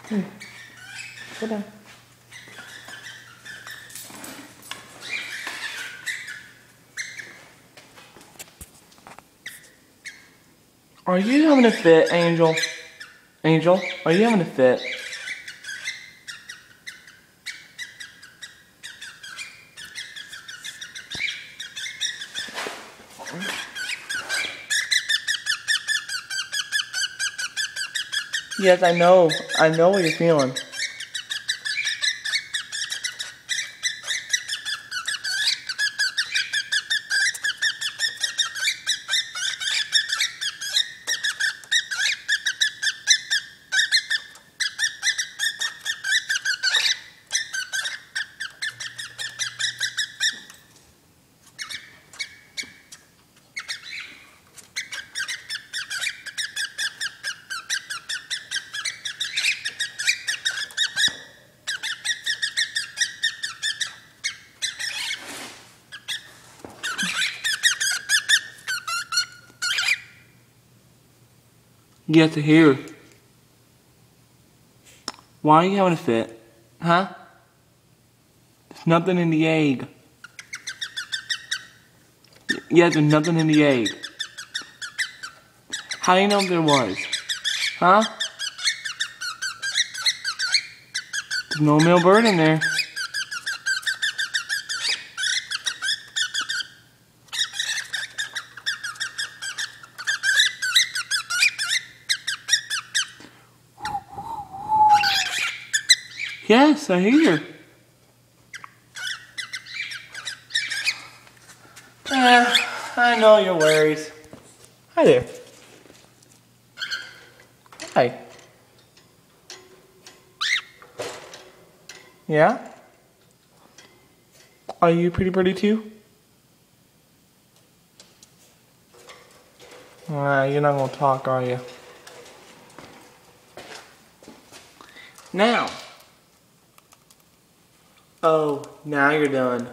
Go down. Are you having a fit, Angel? Angel, are you having a fit? Yes, I know. I know what you're feeling. Get to hear. Why are you having a fit? Huh? There's nothing in the egg. Yeah, there's nothing in the egg. How do you know if there was? Huh? There's no male bird in there. Yes, I hear. I know your worries. Hi there. Hi. Yeah? Are you pretty birdie too? You're not gonna talk, are you? Now. Oh, now you're done.